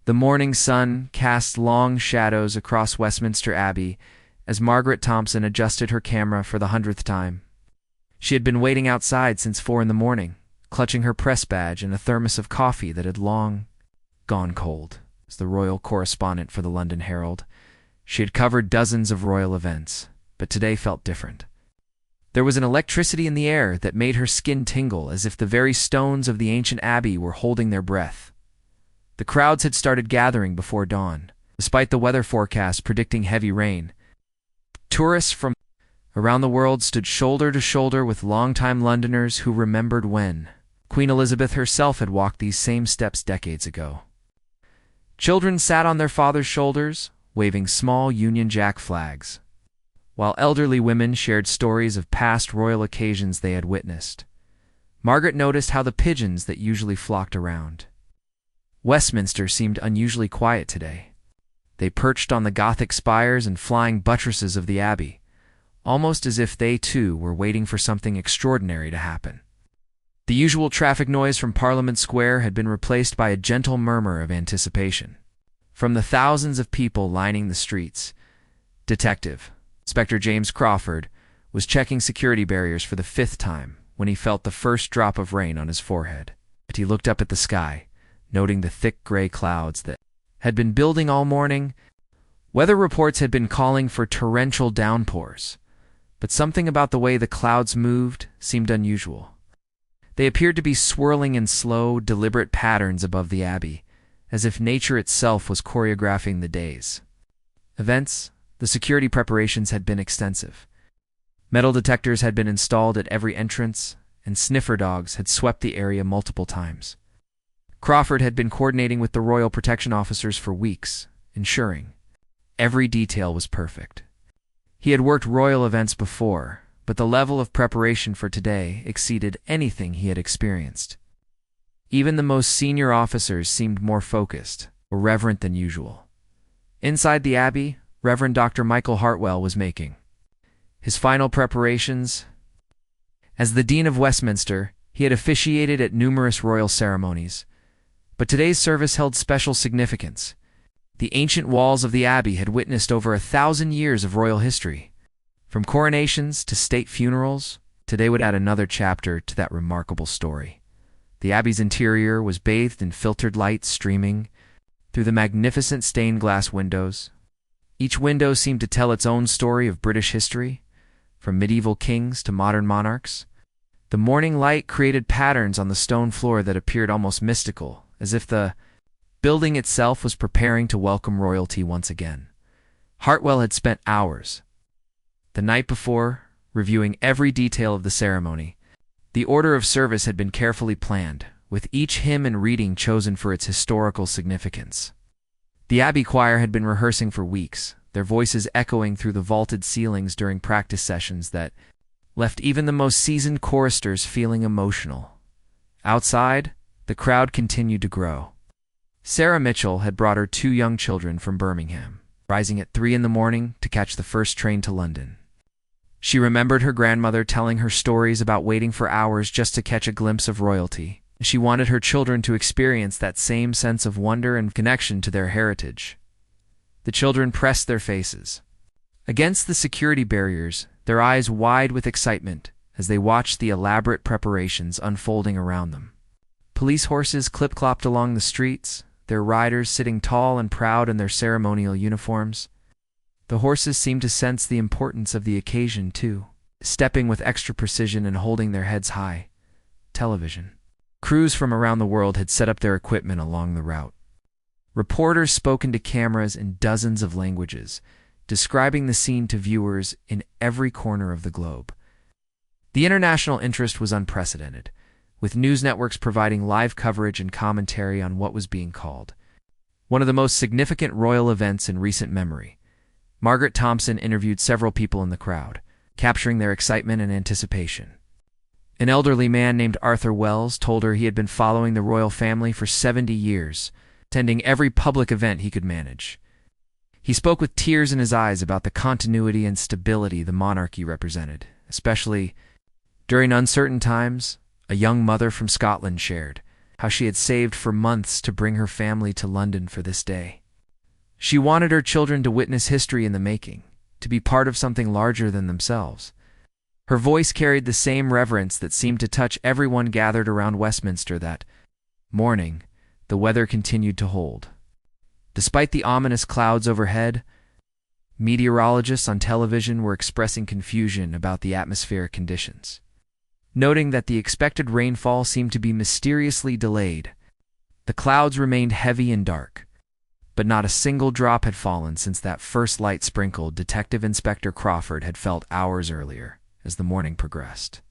The morning sun cast long shadows across Westminster Abbey as Margaret Thompson adjusted her camera for the 100th time. She had been waiting outside since 4 a.m, clutching her press badge and a thermos of coffee that had long gone cold. As the royal correspondent for the London Herald, she had covered dozens of royal events, but today felt different. There was an electricity in the air that made her skin tingle, as if the very stones of the ancient abbey were holding their breath. The crowds had started gathering before dawn, despite the weather forecast predicting heavy rain. Tourists from around the world stood shoulder to shoulder with longtime Londoners who remembered when Queen Elizabeth herself had walked these same steps decades ago. Children sat on their fathers' shoulders, waving small Union Jack flags, while elderly women shared stories of past royal occasions they had witnessed. Margaret noticed how the pigeons that usually flocked around Westminster seemed unusually quiet today. They perched on the Gothic spires and flying buttresses of the abbey, almost as if they too were waiting for something extraordinary to happen. The usual traffic noise from Parliament Square had been replaced by a gentle murmur of anticipation. From the thousands of people lining the streets, Detective Inspector James Crawford was checking security barriers for the 5th time when he felt the first drop of rain on his forehead. He looked up at the sky, noting the thick gray clouds that had been building all morning. Weather reports had been calling for torrential downpours, but something about the way the clouds moved seemed unusual. They appeared to be swirling in slow, deliberate patterns above the abbey, as if nature itself was choreographing the days. The security preparations had been extensive. Metal detectors had been installed at every entrance, and sniffer dogs had swept the area multiple times. Crawford had been coordinating with the royal protection officers for weeks, ensuring every detail was perfect. He had worked royal events before, but the level of preparation for today exceeded anything he had experienced. Even the most senior officers seemed more focused or reverent than usual. Inside the abbey, Reverend Dr. Michael Hartwell was making his final preparations. As the Dean of Westminster, he had officiated at numerous royal ceremonies, but today's service held special significance. The ancient walls of the abbey had witnessed over 1,000 years of royal history. From coronations to state funerals, today would add another chapter to that remarkable story. The abbey's interior was bathed in filtered light streaming through the magnificent stained glass windows. Each window seemed to tell its own story of British history, from medieval kings to modern monarchs. The morning light created patterns on the stone floor that appeared almost mystical, as if the building itself was preparing to welcome royalty once again. Hartwell had spent hours the night before, reviewing every detail of the ceremony. The order of service had been carefully planned, with each hymn and reading chosen for its historical significance. The Abbey Choir had been rehearsing for weeks, their voices echoing through the vaulted ceilings during practice sessions that left even the most seasoned choristers feeling emotional. Outside, the crowd continued to grow. Sarah Mitchell had brought her 2 young children from Birmingham, rising at 3 a.m. to catch the first train to London. She remembered her grandmother telling her stories about waiting for hours just to catch a glimpse of royalty. She wanted her children to experience that same sense of wonder and connection to their heritage. The children pressed their faces against the security barriers, their eyes wide with excitement as they watched the elaborate preparations unfolding around them. Police horses clip-clopped along the streets, their riders sitting tall and proud in their ceremonial uniforms. The horses seemed to sense the importance of the occasion, too, stepping with extra precision and holding their heads high. Television crews from around the world had set up their equipment along the route. Reporters spoke into cameras in dozens of languages, describing the scene to viewers in every corner of the globe. The international interest was unprecedented, with news networks providing live coverage and commentary on what was being called one of the most significant royal events in recent memory. Margaret Thompson interviewed several people in the crowd, capturing their excitement and anticipation. An elderly man named Arthur Wells told her he had been following the royal family for 70 years, attending every public event he could manage. He spoke with tears in his eyes about the continuity and stability the monarchy represented, especially during uncertain times. A young mother from Scotland shared, how she had saved for months to bring her family to London for this day. She wanted her children to witness history in the making, to be part of something larger than themselves. Her voice carried the same reverence that seemed to touch everyone gathered around Westminster that morning. The weather continued to hold. Despite the ominous clouds overhead, meteorologists on television were expressing confusion about the atmospheric conditions, noting that the expected rainfall seemed to be mysteriously delayed. The clouds remained heavy and dark, but not a single drop had fallen since that first light sprinkle Detective Inspector Crawford had felt hours earlier. As the morning progressed,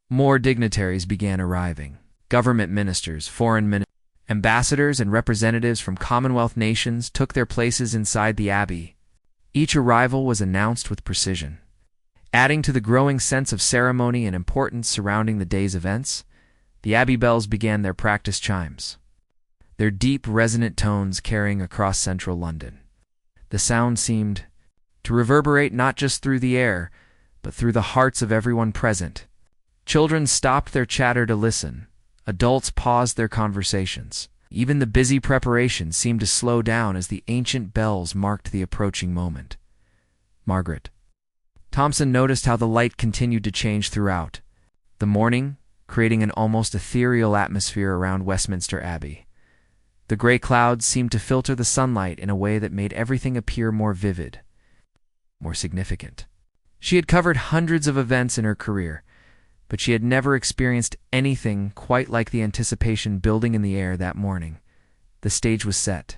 more dignitaries began arriving. Government ministers, foreign ministers, ambassadors, and representatives from Commonwealth nations took their places inside the Abbey. Each arrival was announced with precision. Adding to the growing sense of ceremony and importance surrounding the day's events, the Abbey bells began their practice chimes, their deep, resonant tones carrying across central London. The sound seemed to reverberate not just through the air, but through the hearts of everyone present. Children stopped their chatter to listen. Adults paused their conversations. Even the busy preparations seemed to slow down as the ancient bells marked the approaching moment. Margaret Thompson noticed how the light continued to change throughout the morning, creating an almost ethereal atmosphere around Westminster Abbey. The gray clouds seemed to filter the sunlight in a way that made everything appear more vivid, more significant. She had covered hundreds of events in her career, but she had never experienced anything quite like the anticipation building in the air that morning. The stage was set.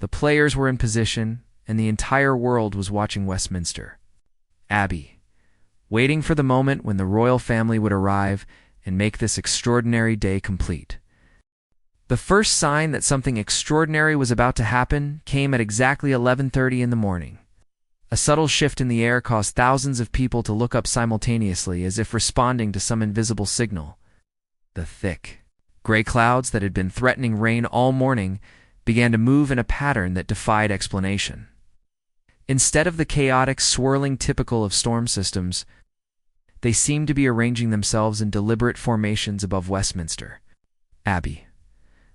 The players were in position, and the entire world was watching Westminster Abbey, waiting for the moment when the royal family would arrive and make this extraordinary day complete. The first sign that something extraordinary was about to happen came at exactly 11:30 in the morning. A subtle shift in the air caused thousands of people to look up simultaneously as if responding to some invisible signal. The thick, gray clouds that had been threatening rain all morning began to move in a pattern that defied explanation. Instead of the chaotic swirling typical of storm systems, they seemed to be arranging themselves in deliberate formations above Westminster Abbey.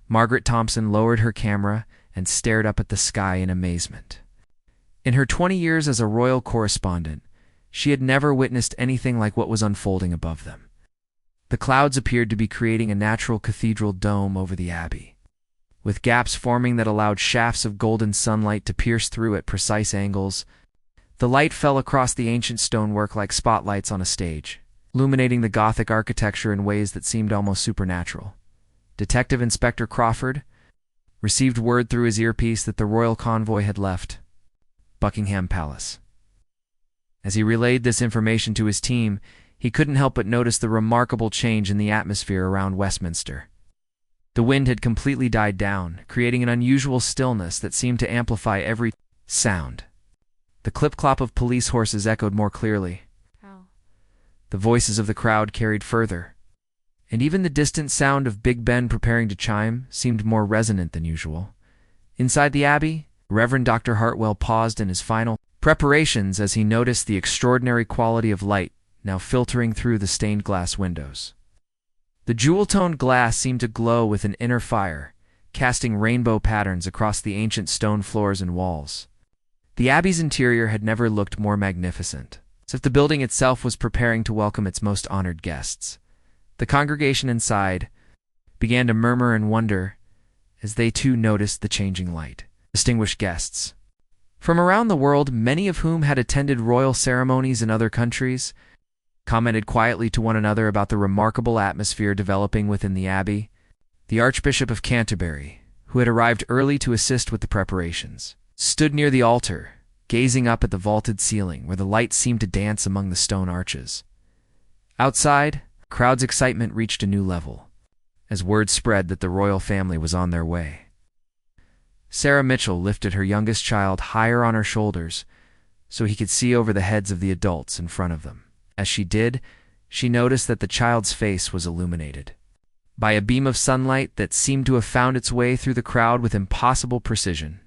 Margaret Thompson lowered her camera and stared up at the sky in amazement. In her 20 years as a royal correspondent, she had never witnessed anything like what was unfolding above them. The clouds appeared to be creating a natural cathedral dome over the Abbey, with gaps forming that allowed shafts of golden sunlight to pierce through at precise angles. The light fell across the ancient stonework like spotlights on a stage, illuminating the Gothic architecture in ways that seemed almost supernatural. Detective Inspector Crawford received word through his earpiece that the royal convoy had left Buckingham Palace. As he relayed this information to his team, he couldn't help but notice the remarkable change in the atmosphere around Westminster. The wind had completely died down, creating an unusual stillness that seemed to amplify every sound. The clip-clop of police horses echoed more clearly. The voices of the crowd carried further, and even the distant sound of Big Ben preparing to chime seemed more resonant than usual. Inside the Abbey, Reverend Dr. Hartwell paused in his final preparations as he noticed the extraordinary quality of light now filtering through the stained glass windows. The jewel-toned glass seemed to glow with an inner fire, casting rainbow patterns across the ancient stone floors and walls. The Abbey's interior had never looked more magnificent, as if the building itself was preparing to welcome its most honored guests. The congregation inside began to murmur and wonder as they too noticed the changing light. Distinguished guests from around the world, many of whom had attended royal ceremonies in other countries, commented quietly to one another about the remarkable atmosphere developing within the Abbey. The Archbishop of Canterbury, who had arrived early to assist with the preparations, stood near the altar, gazing up at the vaulted ceiling where the light seemed to dance among the stone arches. Outside, the crowd's excitement reached a new level, as word spread that the royal family was on their way. Sarah Mitchell lifted her youngest child higher on her shoulders so he could see over the heads of the adults in front of them. As she did, she noticed that the child's face was illuminated by a beam of sunlight that seemed to have found its way through the crowd with impossible precision.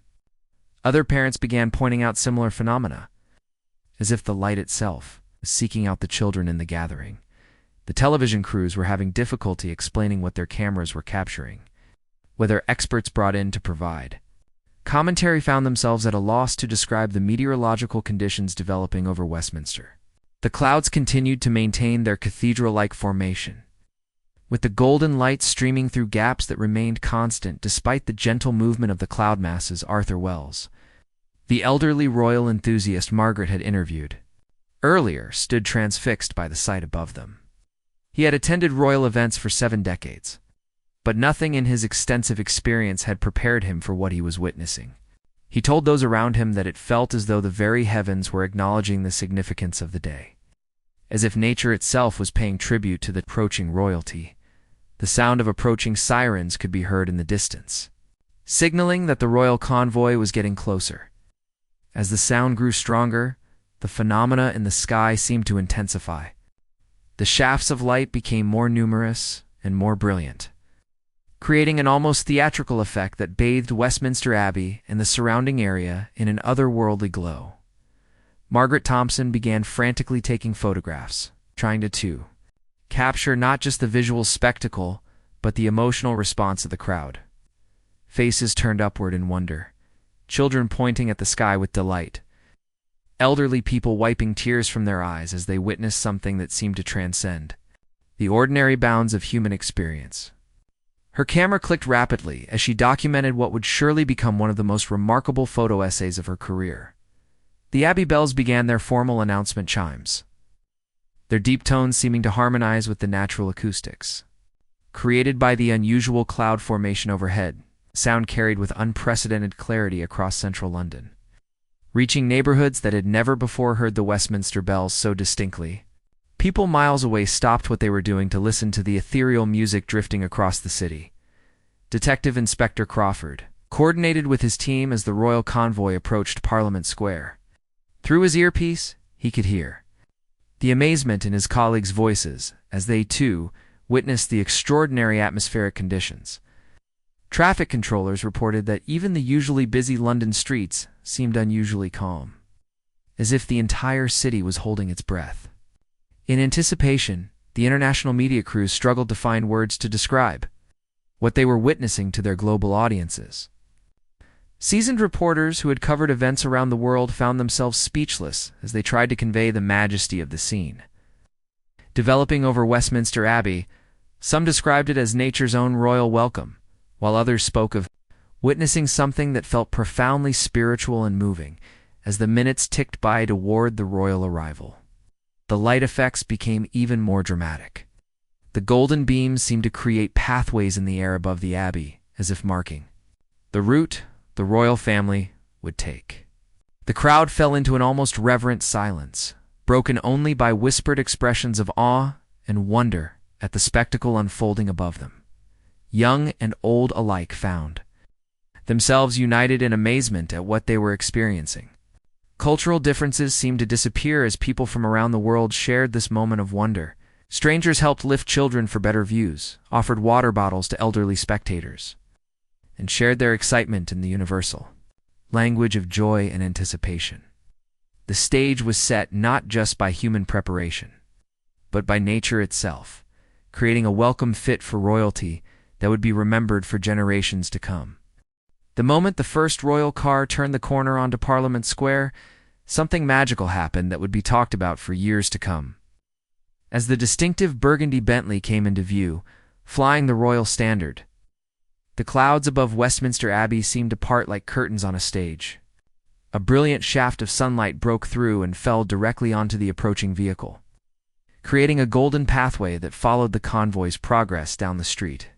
Other parents began pointing out similar phenomena, as if the light itself was seeking out the children in the gathering. The television crews were having difficulty explaining what their cameras were capturing, whether experts brought in to provide. Commentary found themselves at a loss to describe the meteorological conditions developing over Westminster. The clouds continued to maintain their cathedral-like formation, with the golden light streaming through gaps that remained constant despite the gentle movement of the cloud masses. Arthur Wells, the elderly royal enthusiast Margaret had interviewed earlier, stood transfixed by the sight above them. He had attended royal events for 7 decades, but nothing in his extensive experience had prepared him for what he was witnessing. He told those around him that it felt as though the very heavens were acknowledging the significance of the day, as if nature itself was paying tribute to the approaching royalty. The sound of approaching sirens could be heard in the distance, signaling that the royal convoy was getting closer. As the sound grew stronger, the phenomena in the sky seemed to intensify. The shafts of light became more numerous and more brilliant, creating an almost theatrical effect that bathed Westminster Abbey and the surrounding area in an otherworldly glow. Margaret Thompson began frantically taking photographs, trying to capture not just the visual spectacle, but the emotional response of the crowd. Faces turned upward in wonder, children pointing at the sky with delight, elderly people wiping tears from their eyes as they witnessed something that seemed to transcend the ordinary bounds of human experience. Her camera clicked rapidly as she documented what would surely become one of the most remarkable photo essays of her career. The Abbey bells began their formal announcement chimes, their deep tones seeming to harmonize with the natural acoustics created by the unusual cloud formation overhead. Sound carried with unprecedented clarity across central London, reaching neighborhoods that had never before heard the Westminster bells so distinctly. People miles away stopped what they were doing to listen to the ethereal music drifting across the city. Detective Inspector Crawford coordinated with his team as the royal convoy approached Parliament Square. Through his earpiece, he could hear the amazement in his colleagues' voices as they, too, witnessed the extraordinary atmospheric conditions. Traffic controllers reported that even the usually busy London streets seemed unusually calm, as if the entire city was holding its breath. In anticipation, the international media crews struggled to find words to describe what they were witnessing to their global audiences. Seasoned reporters who had covered events around the world found themselves speechless as they tried to convey the majesty of the scene developing over Westminster Abbey. Some described it as nature's own royal welcome, while others spoke of witnessing something that felt profoundly spiritual and moving as the minutes ticked by toward the royal arrival. The light effects became even more dramatic. The golden beams seemed to create pathways in the air above the Abbey, as if marking the route the royal family would take. The crowd fell into an almost reverent silence, broken only by whispered expressions of awe and wonder at the spectacle unfolding above them. Young and old alike found themselves united in amazement at what they were experiencing. Cultural differences seemed to disappear as people from around the world shared this moment of wonder. Strangers helped lift children for better views, offered water bottles to elderly spectators, and shared their excitement in the universal language of joy and anticipation. The stage was set not just by human preparation, but by nature itself, creating a welcome fit for royalty that would be remembered for generations to come. The moment the first royal car turned the corner onto Parliament Square, something magical happened that would be talked about for years to come. As the distinctive burgundy Bentley came into view, flying the royal standard, the clouds above Westminster Abbey seemed to part like curtains on a stage. A brilliant shaft of sunlight broke through and fell directly onto the approaching vehicle, creating a golden pathway that followed the convoy's progress down the street.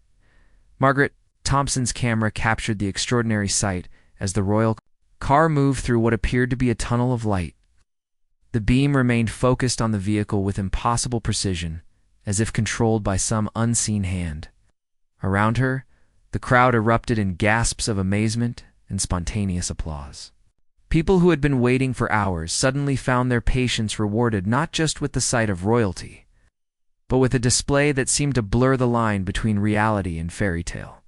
Margaret Thompson's camera captured the extraordinary sight as the royal car moved through what appeared to be a tunnel of light. The beam remained focused on the vehicle with impossible precision, as if controlled by some unseen hand. Around her, the crowd erupted in gasps of amazement and spontaneous applause. People who had been waiting for hours suddenly found their patience rewarded not just with the sight of royalty, but with a display that seemed to blur the line between reality and fairy tale.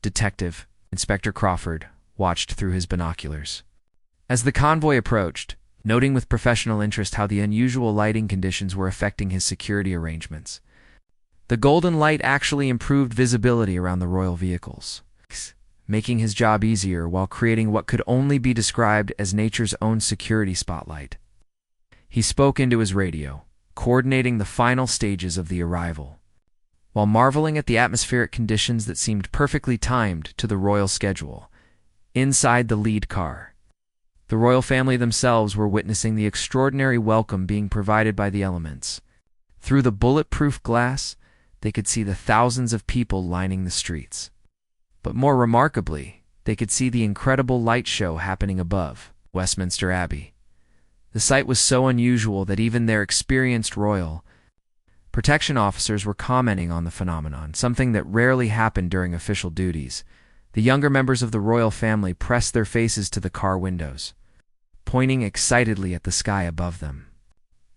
Detective Inspector Crawford watched through his binoculars. As the convoy approached, noting with professional interest how the unusual lighting conditions were affecting his security arrangements. The golden light actually improved visibility around the royal vehicles, making his job easier while creating what could only be described as nature's own security spotlight. He spoke into his radio, coordinating the final stages of the arrival, while marveling at the atmospheric conditions that seemed perfectly timed to the royal schedule. Inside the lead car, the royal family themselves were witnessing the extraordinary welcome being provided by the elements. Through the bulletproof glass, they could see the thousands of people lining the streets. But more remarkably, they could see the incredible light show happening above Westminster Abbey. The sight was so unusual that even their experienced royal protection officers were commenting on the phenomenon, something that rarely happened during official duties. The younger members of the royal family pressed their faces to the car windows, pointing excitedly at the sky above them.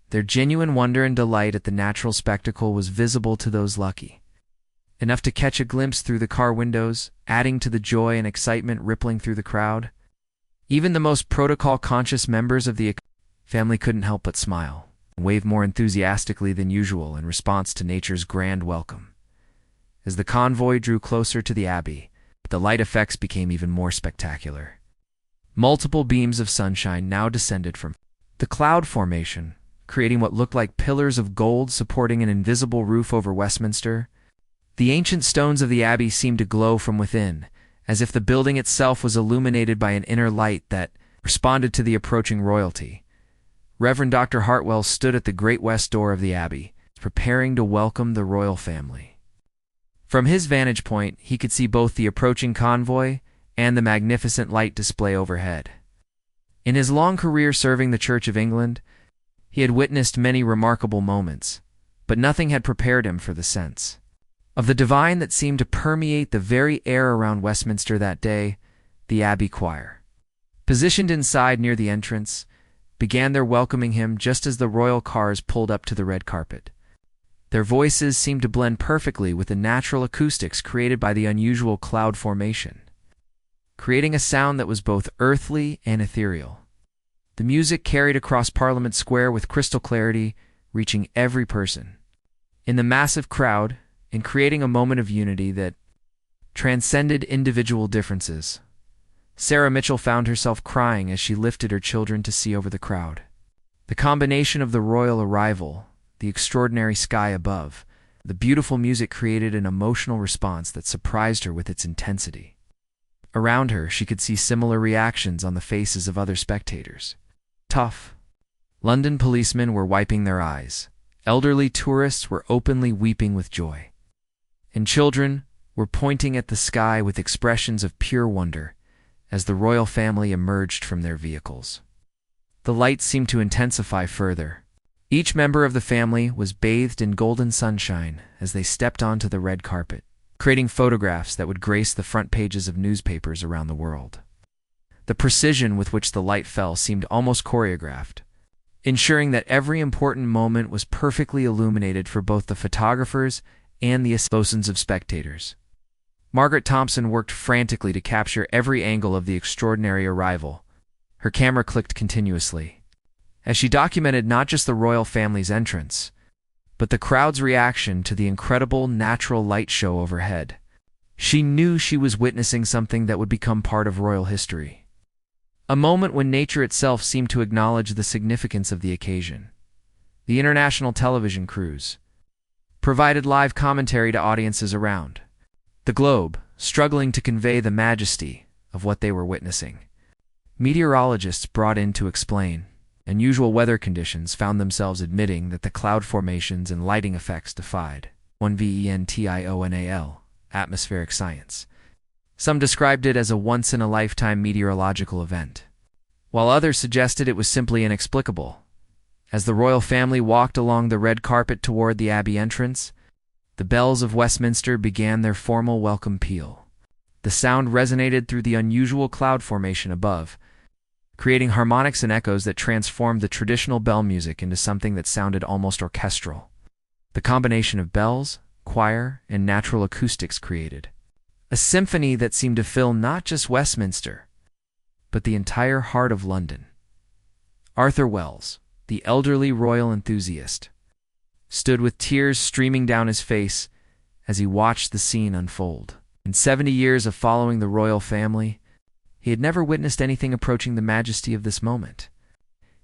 Their genuine wonder and delight at the natural spectacle was visible to those lucky enough to catch a glimpse through the car windows, adding to the joy and excitement rippling through the crowd. Even the most protocol-conscious members of the family couldn't help but smile and wave more enthusiastically than usual in response to nature's grand welcome. As the convoy drew closer to the abbey, the light effects became even more spectacular. Multiple beams of sunshine now descended from the cloud formation, creating what looked like pillars of gold supporting an invisible roof over Westminster. The ancient stones of the abbey seemed to glow from within, as if the building itself was illuminated by an inner light that responded to the approaching royalty. Reverend Dr. Hartwell stood at the great west door of the abbey, preparing to welcome the royal family. From his vantage point, he could see both the approaching convoy and the magnificent light display overhead. In his long career serving the Church of England, he had witnessed many remarkable moments, but nothing had prepared him for the sense of the divine that seemed to permeate the very air around Westminster that day. The Abbey Choir, positioned inside near the entrance, began their welcoming him just as the royal cars pulled up to the red carpet. Their voices seemed to blend perfectly with the natural acoustics created by the unusual cloud formation, creating a sound that was both earthly and ethereal. The music carried across Parliament Square with crystal clarity, reaching every person in the massive crowd and creating a moment of unity that transcended individual differences. Sarah Mitchell found herself crying as she lifted her children to see over the crowd. The combination of the royal arrival, the extraordinary sky above, the beautiful music created an emotional response that surprised her with its intensity. Around her, she could see similar reactions on the faces of other spectators. Tough London policemen were wiping their eyes. Elderly tourists were openly weeping with joy. And children were pointing at the sky with expressions of pure wonder as the royal family emerged from their vehicles. The lights seemed to intensify further. Each member of the family was bathed in golden sunshine as they stepped onto the red carpet, creating photographs that would grace the front pages of newspapers around the world. The precision with which the light fell seemed almost choreographed, ensuring that every important moment was perfectly illuminated for both the photographers and the thousands of spectators. Margaret Thompson worked frantically to capture every angle of the extraordinary arrival. Her camera clicked continuously, as she documented not just the royal family's entrance, but the crowd's reaction to the incredible natural light show overhead. She knew she was witnessing something that would become part of royal history. A moment when nature itself seemed to acknowledge the significance of the occasion. The international television crews provided live commentary to audiences around the globe, struggling to convey the majesty of what they were witnessing. Meteorologists brought in to explain unusual weather conditions found themselves admitting that the cloud formations and lighting effects defied unconditional atmospheric science. Some described it as a once-in-a-lifetime meteorological event, while others suggested it was simply inexplicable. As the royal family walked along the red carpet toward the Abbey entrance, the bells of Westminster began their formal welcome peal. The sound resonated through the unusual cloud formation above, creating harmonics and echoes that transformed the traditional bell music into something that sounded almost orchestral. The combination of bells, choir, and natural acoustics created a symphony that seemed to fill not just Westminster, but the entire heart of London. Arthur Wells, the elderly royal enthusiast, stood with tears streaming down his face as he watched the scene unfold. In 70 years of following the royal family, he had never witnessed anything approaching the majesty of this moment.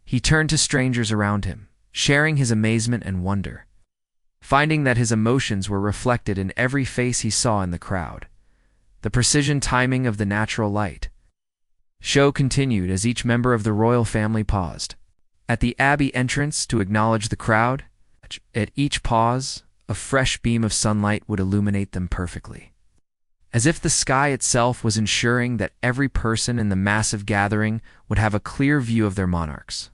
He turned to strangers around him, sharing his amazement and wonder, finding that his emotions were reflected in every face he saw in the crowd. The precision timing of the natural light show continued as each member of the royal family paused at the abbey entrance to acknowledge the crowd. At each pause, a fresh beam of sunlight would illuminate them perfectly, as if the sky itself was ensuring that every person in the massive gathering would have a clear view of their monarchs.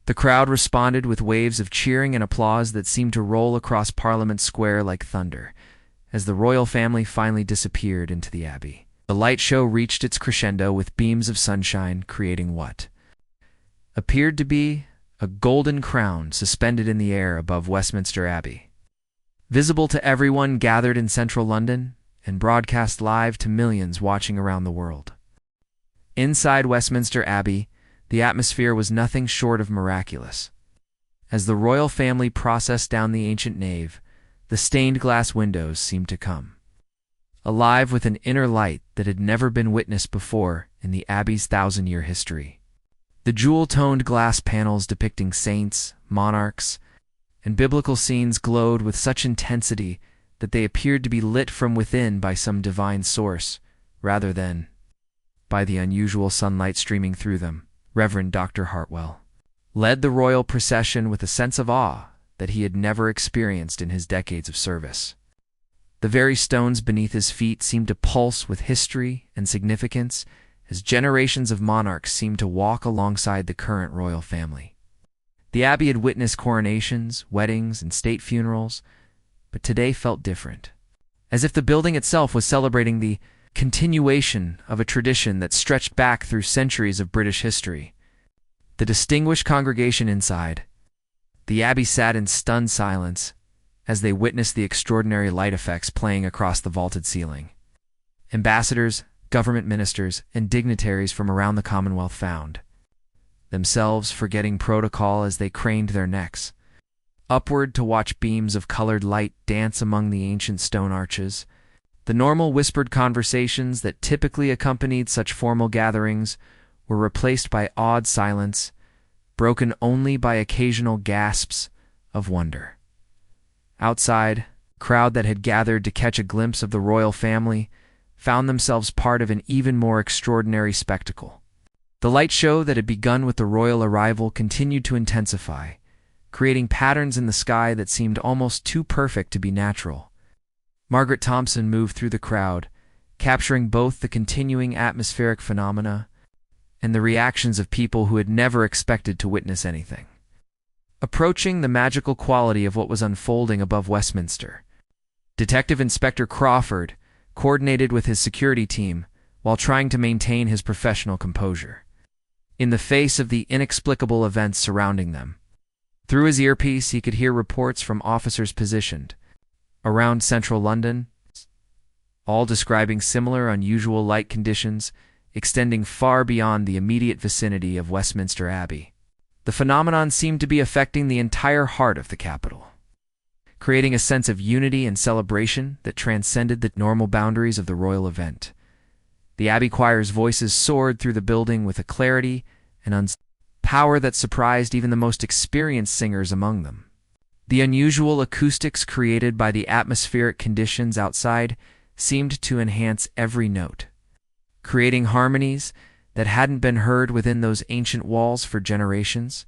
The crowd responded with waves of cheering and applause that seemed to roll across Parliament Square like thunder as the royal family finally disappeared into the abbey. The light show reached its crescendo with beams of sunshine creating what appeared to be a golden crown suspended in the air above Westminster Abbey, visible to everyone gathered in central London and broadcast live to millions watching around the world. Inside Westminster Abbey, the atmosphere was nothing short of miraculous. As the royal family processed down the ancient nave, the stained glass windows seemed to come alive with an inner light that had never been witnessed before in the Abbey's 1,000-year history. The jewel-toned glass panels depicting saints, monarchs, and biblical scenes glowed with such intensity that they appeared to be lit from within by some divine source, rather than by the unusual sunlight streaming through them. Reverend Dr. Hartwell led the royal procession with a sense of awe that he had never experienced in his decades of service. The very stones beneath his feet seemed to pulse with history and significance as generations of monarchs seemed to walk alongside the current royal family. The abbey had witnessed coronations, weddings, and state funerals, but today felt different, as if the building itself was celebrating the continuation of a tradition that stretched back through centuries of British history. The distinguished congregation inside the abbey sat in stunned silence as they witnessed the extraordinary light effects playing across the vaulted ceiling. Ambassadors, government ministers, and dignitaries from around the Commonwealth found themselves forgetting protocol as they craned their necks upward to watch beams of colored light dance among the ancient stone arches. The normal whispered conversations that typically accompanied such formal gatherings were replaced by awed silence, broken only by occasional gasps of wonder. Outside, a crowd that had gathered to catch a glimpse of the royal family found themselves part of an even more extraordinary spectacle. The light show that had begun with the royal arrival continued to intensify, creating patterns in the sky that seemed almost too perfect to be natural. Margaret Thompson moved through the crowd, capturing both the continuing atmospheric phenomena and the reactions of people who had never expected to witness anything approaching the magical quality of what was unfolding above Westminster. Detective Inspector Crawford coordinated with his security team while trying to maintain his professional composure in the face of the inexplicable events surrounding them. Through his earpiece, he could hear reports from officers positioned around central London, all describing similar unusual light conditions extending far beyond the immediate vicinity of Westminster Abbey. The phenomenon seemed to be affecting the entire heart of the capital, creating a sense of unity and celebration that transcended the normal boundaries of the royal event. The Abbey choir's voices soared through the building with a clarity and power that surprised even the most experienced singers among them. The unusual acoustics created by the atmospheric conditions outside seemed to enhance every note, creating harmonies that hadn't been heard within those ancient walls for generations.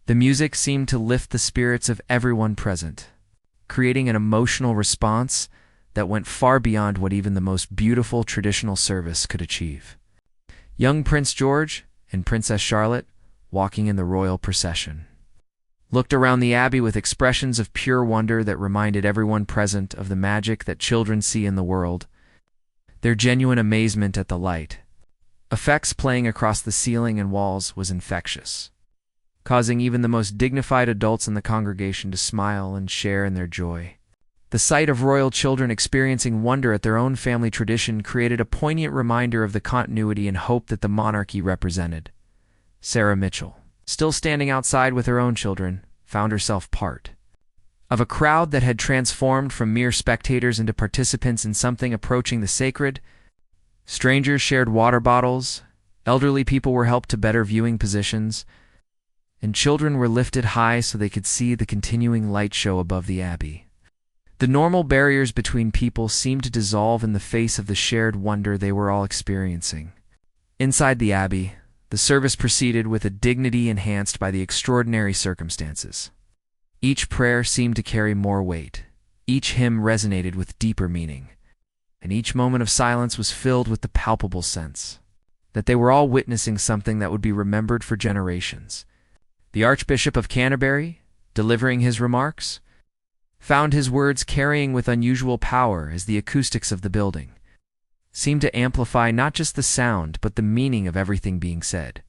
The music seemed to lift the spirits of everyone present, creating an emotional response that went far beyond what even the most beautiful traditional service could achieve. Young Prince George and Princess Charlotte, walking in the royal procession, looked around the abbey with expressions of pure wonder that reminded everyone present of the magic that children see in the world. Their genuine amazement at the light effects playing across the ceiling and walls was infectious, causing even the most dignified adults in the congregation to smile and share in their joy. The sight of royal children experiencing wonder at their own family tradition created a poignant reminder of the continuity and hope that the monarchy represented. Sarah Mitchell, still standing outside with her own children, found herself part of a crowd that had transformed from mere spectators into participants in something approaching the sacred. Strangers shared water bottles, elderly people were helped to better viewing positions, and children were lifted high so they could see the continuing light show above the abbey. The normal barriers between people seemed to dissolve in the face of the shared wonder they were all experiencing. Inside the abbey, the service proceeded with a dignity enhanced by the extraordinary circumstances. Each prayer seemed to carry more weight, each hymn resonated with deeper meaning, and each moment of silence was filled with the palpable sense that they were all witnessing something that would be remembered for generations. The Archbishop of Canterbury, delivering his remarks, found his words carrying with unusual power as the acoustics of the building seemed to amplify not just the sound but the meaning of everything being said.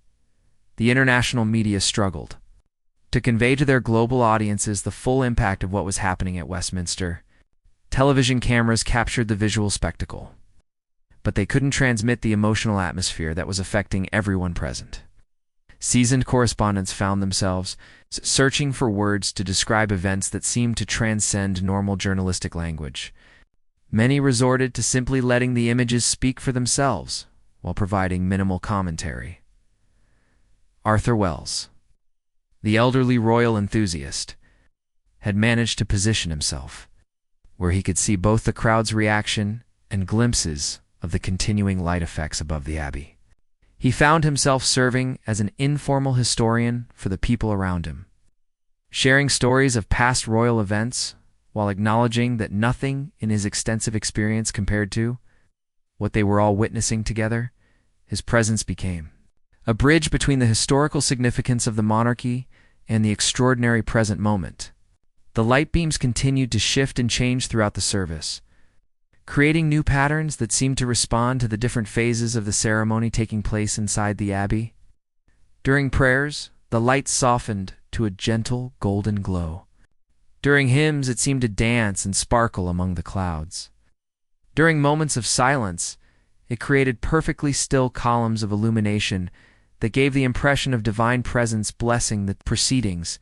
The international media struggled to convey to their global audiences the full impact of what was happening at Westminster. Television cameras captured the visual spectacle, but they couldn't transmit the emotional atmosphere that was affecting everyone present. Seasoned correspondents found themselves searching for words to describe events that seemed to transcend normal journalistic language. Many resorted to simply letting the images speak for themselves while providing minimal commentary. Arthur Wells, the elderly royal enthusiast, had managed to position himself where he could see both the crowd's reaction and glimpses of the continuing light effects above the abbey. He found himself serving as an informal historian for the people around him, sharing stories of past royal events while acknowledging that nothing in his extensive experience compared to what they were all witnessing together. His presence became a bridge between the historical significance of the monarchy and the extraordinary present moment. The light beams continued to shift and change throughout the service, creating new patterns that seemed to respond to the different phases of the ceremony taking place inside the abbey. During prayers, the light softened to a gentle golden glow. During hymns, it seemed to dance and sparkle among the clouds. During moments of silence, it created perfectly still columns of illumination that gave the impression of divine presence blessing the proceedings.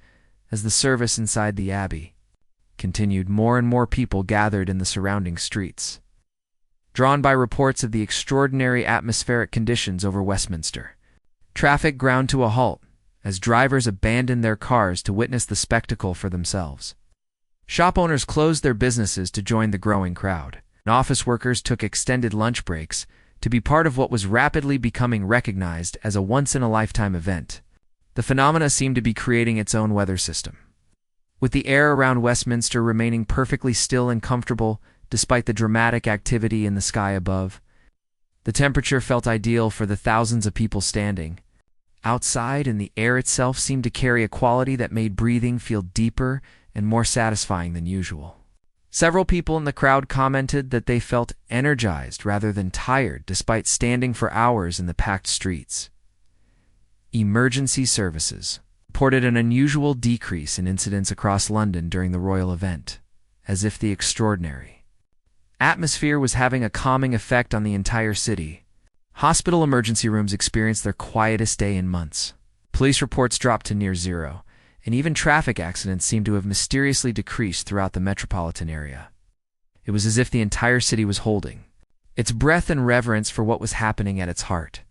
As the service inside the abbey continued, more and more people gathered in the surrounding streets, drawn by reports of the extraordinary atmospheric conditions over Westminster. Traffic ground to a halt as drivers abandoned their cars to witness the spectacle for themselves. Shop owners closed their businesses to join the growing crowd, and office workers took extended lunch breaks to be part of what was rapidly becoming recognized as a once-in-a-lifetime event. The phenomena seemed to be creating its own weather system, with the air around Westminster remaining perfectly still and comfortable despite the dramatic activity in the sky above. The temperature felt ideal for the thousands of people standing outside, and the air itself seemed to carry a quality that made breathing feel deeper and more satisfying than usual. Several people in the crowd commented that they felt energized rather than tired despite standing for hours in the packed streets. Emergency services reported an unusual decrease in incidents across London during the royal event, as if the extraordinary atmosphere was having a calming effect on the entire city. Hospital emergency rooms experienced their quietest day in months. Police reports dropped to near zero, and even traffic accidents seemed to have mysteriously decreased throughout the metropolitan area. It was as if the entire city was holding its breath in reverence for what was happening at its heart.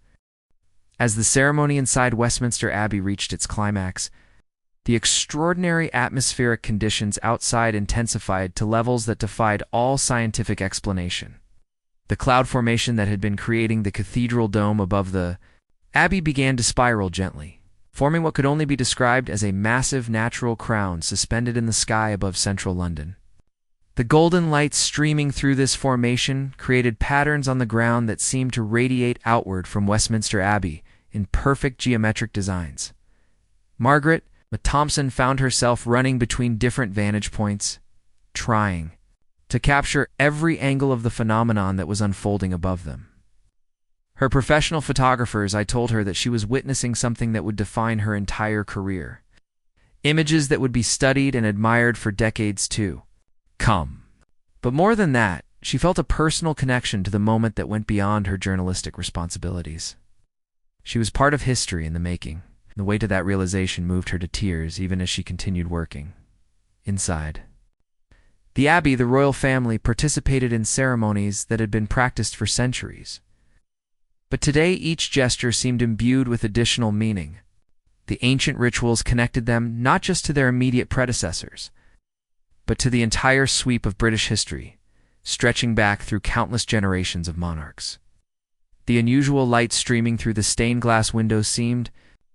As the ceremony inside Westminster Abbey reached its climax, the extraordinary atmospheric conditions outside intensified to levels that defied all scientific explanation. The cloud formation that had been creating the cathedral dome above the abbey began to spiral gently, forming what could only be described as a massive natural crown suspended in the sky above central London. The golden light streaming through this formation created patterns on the ground that seemed to radiate outward from Westminster Abbey in perfect geometric designs. Margaret Thompson found herself running between different vantage points, trying to capture every angle of the phenomenon that was unfolding above them. Her professional photographers, I told her that she was witnessing something that would define her entire career. Images that would be studied and admired for decades to come. But more than that, she felt a personal connection to the moment that went beyond her journalistic responsibilities. She was part of history in the making, The weight of that realization moved her to tears even as she continued working. Inside the abbey, the royal family participated in ceremonies that had been practiced for centuries. But today each gesture seemed imbued with additional meaning. The ancient rituals connected them not just to their immediate predecessors, but to the entire sweep of British history, stretching back through countless generations of monarchs. The unusual light streaming through the stained glass windows seemed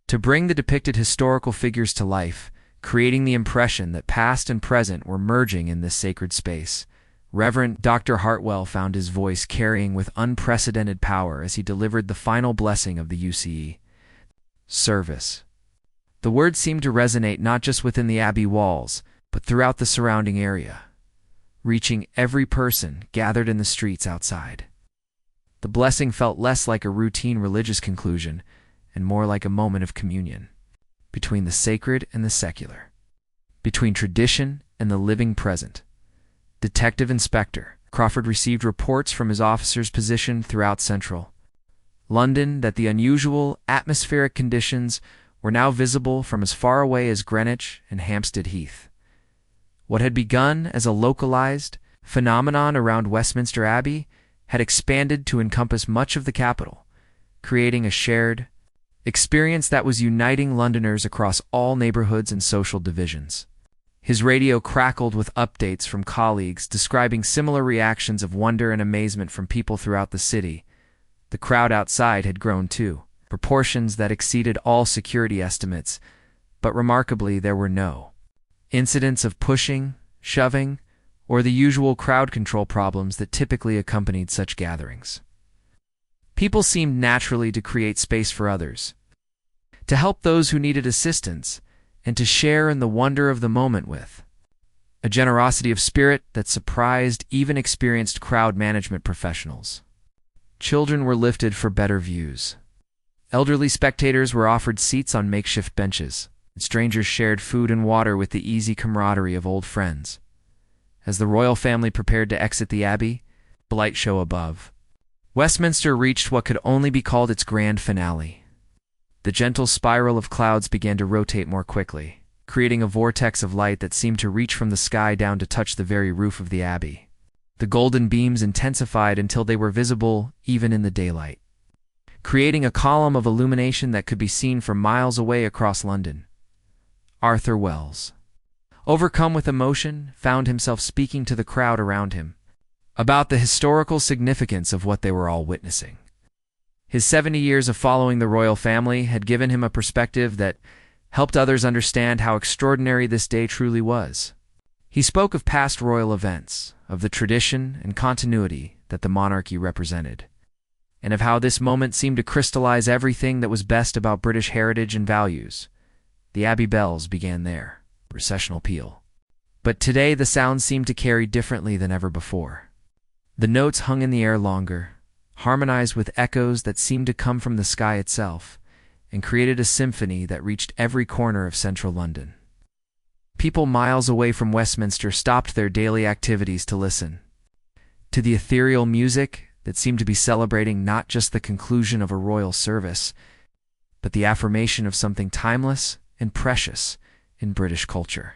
to bring the depicted historical figures to life, creating the impression that past and present were merging in this sacred space. Reverend Dr. Hartwell found his voice carrying with unprecedented power as he delivered the final blessing of the UCE service. The words seemed to resonate not just within the abbey walls, but throughout the surrounding area, reaching every person gathered in the streets outside. The blessing felt less like a routine religious conclusion and more like a moment of communion between the sacred and the secular, between tradition and the living present. Detective Inspector Crawford received reports from his officers positioned throughout central London that the unusual atmospheric conditions were now visible from as far away as Greenwich and Hampstead Heath. What had begun as a localized phenomenon around Westminster Abbey had expanded to encompass much of the capital, creating a shared experience that was uniting Londoners across all neighborhoods and social divisions. His radio crackled with updates from colleagues describing similar reactions of wonder and amazement from people throughout the city. The crowd outside had grown too, proportions that exceeded all security estimates, but remarkably there were no incidents of pushing, shoving, or the usual crowd control problems that typically accompanied such gatherings. People seemed naturally to create space for others, to help those who needed assistance, and to share in the wonder of the moment with a generosity of spirit that surprised even experienced crowd management professionals. Children were lifted for better views. Elderly spectators were offered seats on makeshift benches, and strangers shared food and water with the easy camaraderie of old friends. As the royal family prepared to exit the abbey, the light show above, Westminster reached what could only be called its grand finale. The gentle spiral of clouds began to rotate more quickly, creating a vortex of light that seemed to reach from the sky down to touch the very roof of the abbey. The golden beams intensified until they were visible even in the daylight, creating a column of illumination that could be seen from miles away across London. Arthur Wells, overcome with emotion, found himself speaking to the crowd around him about the historical significance of what they were all witnessing. His 70 years of following the royal family had given him a perspective that helped others understand how extraordinary this day truly was. He spoke of past royal events, of the tradition and continuity that the monarchy represented, and of how this moment seemed to crystallize everything that was best about British heritage and values. The abbey bells began their processional peal. But today the sound seemed to carry differently than ever before. The notes hung in the air longer, harmonized with echoes that seemed to come from the sky itself, and created a symphony that reached every corner of central London. People miles away from Westminster stopped their daily activities to listen to the ethereal music that seemed to be celebrating not just the conclusion of a royal service, but the affirmation of something timeless and precious in British culture.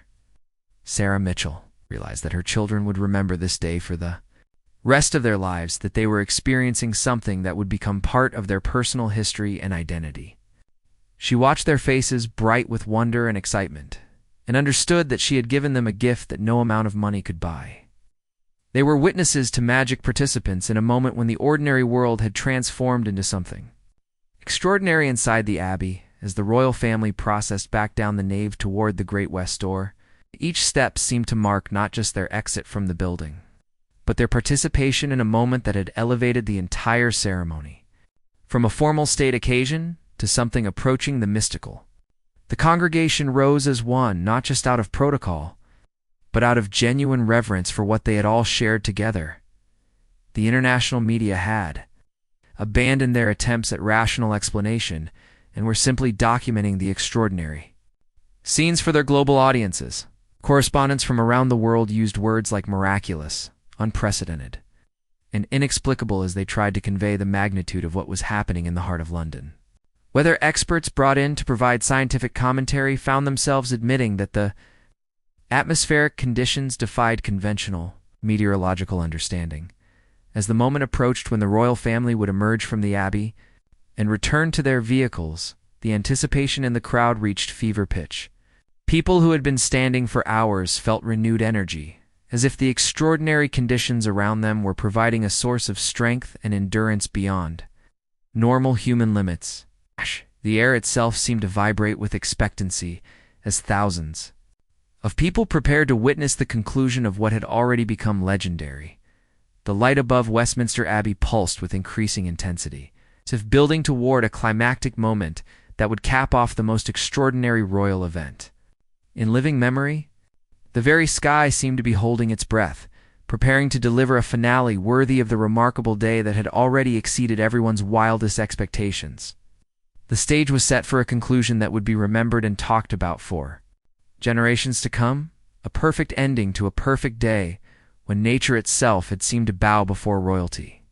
Sarah Mitchell realized that her children would remember this day for the rest of their lives, that they were experiencing something that would become part of their personal history and identity. She watched their faces bright with wonder and excitement, and understood that she had given them a gift that no amount of money could buy. They were witnesses to magic participants in a moment when the ordinary world had transformed into something extraordinary inside the abbey. As the royal family processed back down the nave toward the Great West Door, each step seemed to mark not just their exit from the building, but their participation in a moment that had elevated the entire ceremony. From a formal state occasion to something approaching the mystical, the congregation rose as one, not just out of protocol, but out of genuine reverence for what they had all shared together. The international media had abandoned their attempts at rational explanation and were simply documenting the extraordinary scenes for their global audiences. Correspondents from around the world used words like miraculous, unprecedented, and inexplicable as they tried to convey the magnitude of what was happening in the heart of London. Whether experts brought in to provide scientific commentary found themselves admitting that the atmospheric conditions defied conventional meteorological understanding. As the moment approached when the royal family would emerge from the abbey and return to their vehicles, the anticipation in the crowd reached fever pitch. People who had been standing for hours felt renewed energy, as if the extraordinary conditions around them were providing a source of strength and endurance beyond normal human limits. The air itself seemed to vibrate with expectancy as thousands of people prepared to witness the conclusion of what had already become legendary. The light above Westminster Abbey pulsed with increasing intensity, as if building toward a climactic moment that would cap off the most extraordinary royal event. In living memory, the very sky seemed to be holding its breath, preparing to deliver a finale worthy of the remarkable day that had already exceeded everyone's wildest expectations. The stage was set for a conclusion that would be remembered and talked about for generations to come, a perfect ending to a perfect day when nature itself had seemed to bow before royalty.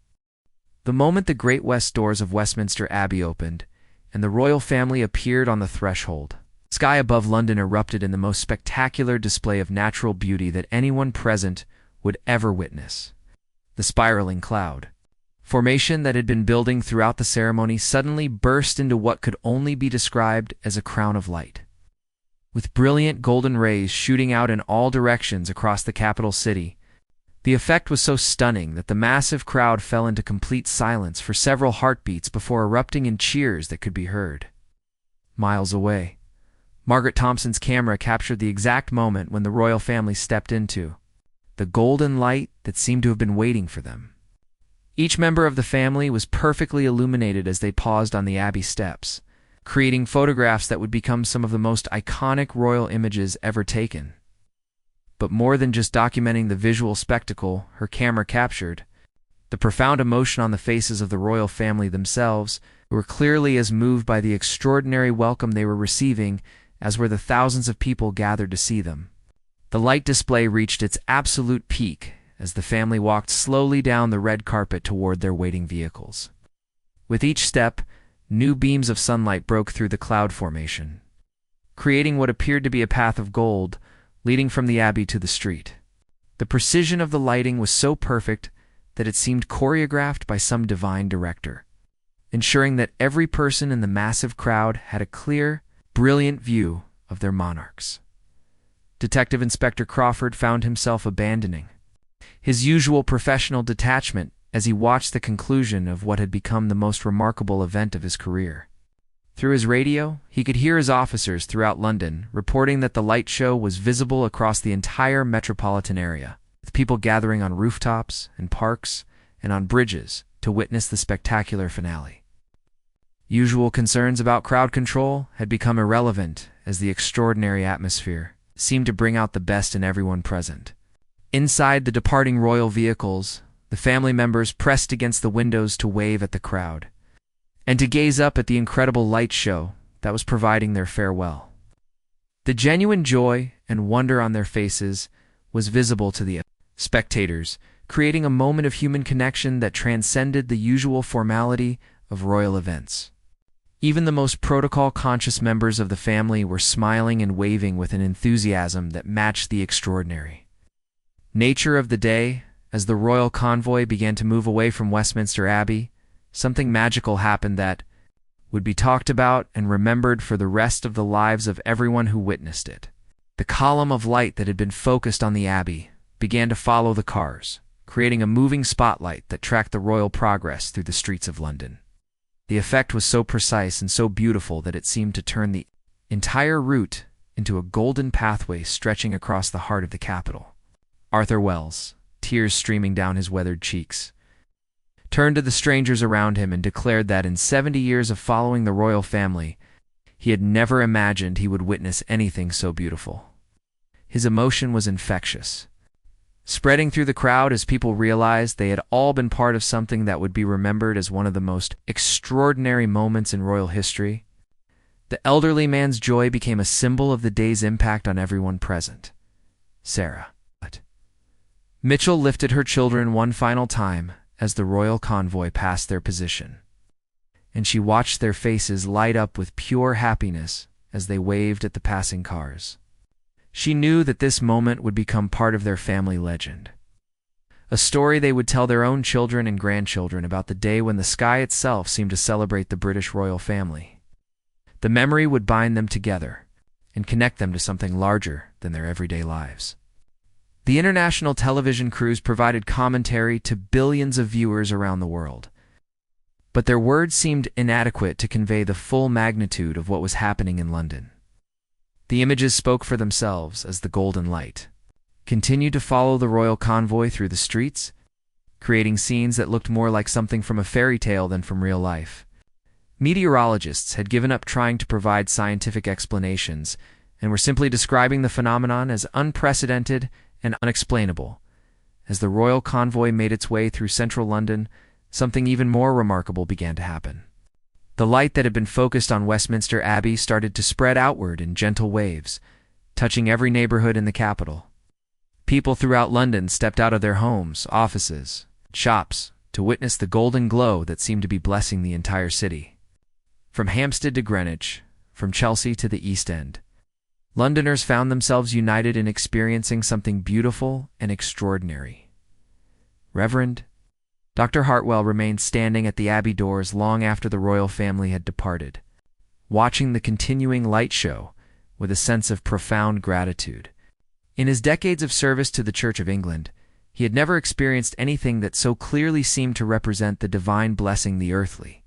The moment the great west doors of Westminster Abbey opened and the royal family appeared on the threshold, the sky above London erupted in the most spectacular display of natural beauty that anyone present would ever witness. The spiraling cloud formation that had been building throughout the ceremony suddenly burst into what could only be described as a crown of light. With brilliant golden rays shooting out in all directions across the capital city, the effect was so stunning that the massive crowd fell into complete silence for several heartbeats before erupting in cheers that could be heard miles away. Margaret Thompson's camera captured the exact moment when the royal family stepped into the golden light that seemed to have been waiting for them. Each member of the family was perfectly illuminated as they paused on the Abbey steps, creating photographs that would become some of the most iconic royal images ever taken. But more than just documenting the visual spectacle her camera captured, the profound emotion on the faces of the royal family themselves were clearly as moved by the extraordinary welcome they were receiving as were the thousands of people gathered to see them. The light display reached its absolute peak as the family walked slowly down the red carpet toward their waiting vehicles. With each step, new beams of sunlight broke through the cloud formation, creating what appeared to be a path of gold leading from the abbey to the street. The precision of the lighting was so perfect that it seemed choreographed by some divine director, ensuring that every person in the massive crowd had a clear, brilliant view of their monarchs. Detective Inspector Crawford found himself abandoning his usual professional detachment as he watched the conclusion of what had become the most remarkable event of his career. Through his radio, he could hear his officers throughout London reporting that the light show was visible across the entire metropolitan area, with people gathering on rooftops and parks and on bridges to witness the spectacular finale. Usual concerns about crowd control had become irrelevant as the extraordinary atmosphere seemed to bring out the best in everyone present. Inside the departing royal vehicles, the family members pressed against the windows to wave at the crowd and to gaze up at the incredible light show that was providing their farewell. The genuine joy and wonder on their faces was visible to the spectators, creating a moment of human connection that transcended the usual formality of royal events. Even the most protocol-conscious members of the family were smiling and waving with an enthusiasm that matched the extraordinary nature of the day. As the royal convoy began to move away from Westminster Abbey, something magical happened that would be talked about and remembered for the rest of the lives of everyone who witnessed it. The column of light that had been focused on the Abbey began to follow the cars, creating a moving spotlight that tracked the royal progress through the streets of London. The effect was so precise and so beautiful that it seemed to turn the entire route into a golden pathway stretching across the heart of the capital. Arthur Wells, tears streaming down his weathered cheeks, turned to the strangers around him and declared that in 70 years of following the royal family, he had never imagined he would witness anything so beautiful. His emotion was infectious, spreading through the crowd as people realized they had all been part of something that would be remembered as one of the most extraordinary moments in royal history. The elderly man's joy became a symbol of the day's impact on everyone present. Sarah Mitchell lifted her children one final time as the royal convoy passed their position. and she watched their faces light up with pure happiness as they waved at the passing cars. She knew that this moment would become part of their family legend, a story they would tell their own children and grandchildren about the day when the sky itself seemed to celebrate the British royal family. The memory would bind them together and connect them to something larger than their everyday lives. The international television crews provided commentary to billions of viewers around the world, but their words seemed inadequate to convey the full magnitude of what was happening in London. The images spoke for themselves as the golden light continued to follow the royal convoy through the streets, creating scenes that looked more like something from a fairy tale than from real life. Meteorologists had given up trying to provide scientific explanations and were simply describing the phenomenon as unprecedented and unexplainable. As the royal convoy made its way through central London, something even more remarkable began to happen. The light that had been focused on Westminster Abbey started to spread outward in gentle waves, touching every neighborhood in the capital. People throughout London stepped out of their homes, offices, shops, to witness the golden glow that seemed to be blessing the entire city. From Hampstead to Greenwich, from Chelsea to the East End, Londoners found themselves united in experiencing something beautiful and extraordinary. Reverend Dr. Hartwell remained standing at the Abbey doors long after the royal family had departed, watching the continuing light show with a sense of profound gratitude. In his decades of service to the Church of England, he had never experienced anything that so clearly seemed to represent the divine blessing the earthly.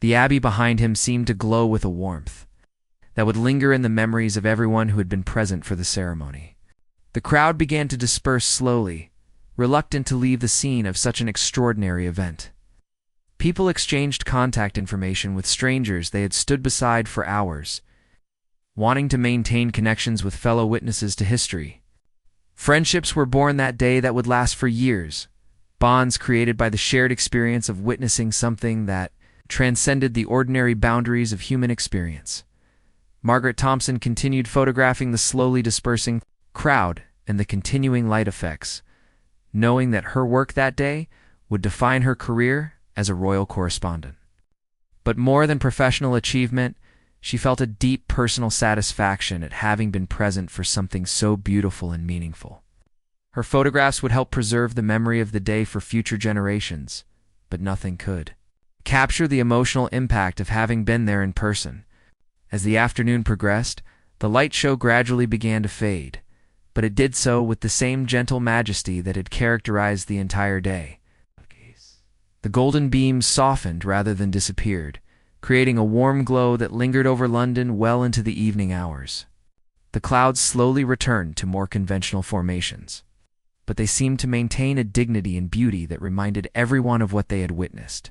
The Abbey behind him seemed to glow with a warmth that would linger in the memories of everyone who had been present for the ceremony. The crowd began to disperse slowly, reluctant to leave the scene of such an extraordinary event. People exchanged contact information with strangers they had stood beside for hours, wanting to maintain connections with fellow witnesses to history. Friendships were born that day that would last for years, bonds created by the shared experience of witnessing something that transcended the ordinary boundaries of human experience. Margaret Thompson continued photographing the slowly dispersing crowd and the continuing light effects, knowing that her work that day would define her career as a royal correspondent. But more than professional achievement, she felt a deep personal satisfaction at having been present for something so beautiful and meaningful. Her photographs would help preserve the memory of the day for future generations, but nothing could capture the emotional impact of having been there in person. As the afternoon progressed, the light show gradually began to fade, but it did so with the same gentle majesty that had characterized the entire day. The golden beams softened rather than disappeared, creating a warm glow that lingered over London well into the evening hours. The clouds slowly returned to more conventional formations, but they seemed to maintain a dignity and beauty that reminded everyone of what they had witnessed.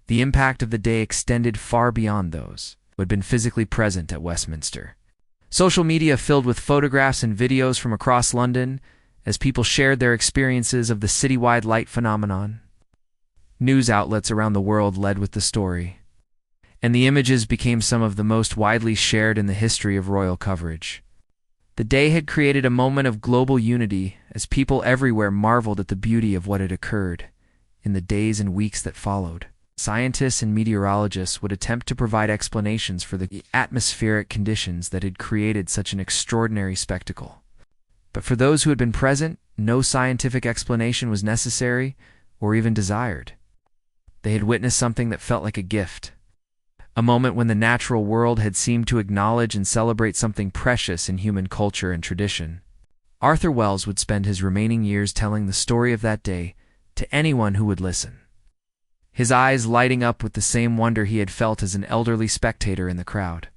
The impact of the day extended far beyond those who had been physically present at Westminster. Social media filled with photographs and videos from across London as people shared their experiences of the citywide light phenomenon. News outlets around the world led with the story, and the images became some of the most widely shared in the history of royal coverage. The day had created a moment of global unity as people everywhere marveled at the beauty of what had occurred. In the days and weeks that followed, scientists and meteorologists would attempt to provide explanations for the atmospheric conditions that had created such an extraordinary spectacle. But for those who had been present, no scientific explanation was necessary or even desired. They had witnessed something that felt like a gift, a moment when the natural world had seemed to acknowledge and celebrate something precious in human culture and tradition. Arthur Wells would spend his remaining years telling the story of that day to anyone who would listen, his eyes lighting up with the same wonder he had felt as an elderly spectator in the crowd.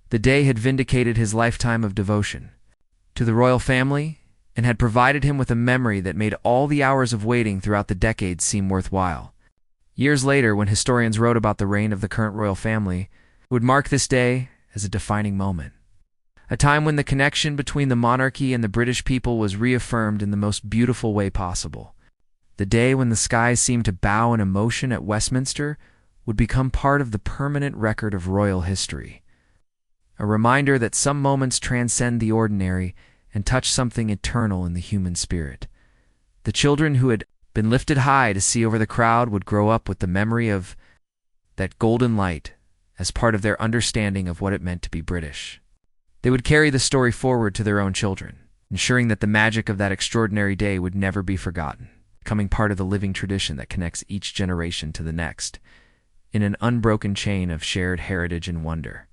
The day had vindicated his lifetime of devotion to the royal family and had provided him with a memory that made all the hours of waiting throughout the decades seem worthwhile. Years later, when historians wrote about the reign of the current royal family, would mark this day as a defining moment, a time when the connection between the monarchy and the British people was reaffirmed in the most beautiful way possible. The day when the skies seemed to bow in emotion at Westminster would become part of the permanent record of royal history, a reminder that some moments transcend the ordinary and touch something eternal in the human spirit. The children who had been lifted high to see over the crowd would grow up with the memory of that golden light, as part of their understanding of what it meant to be British. They would carry the story forward to their own children, ensuring that the magic of that extraordinary day would never be forgotten, becoming part of the living tradition that connects each generation to the next, in an unbroken chain of shared heritage and wonder.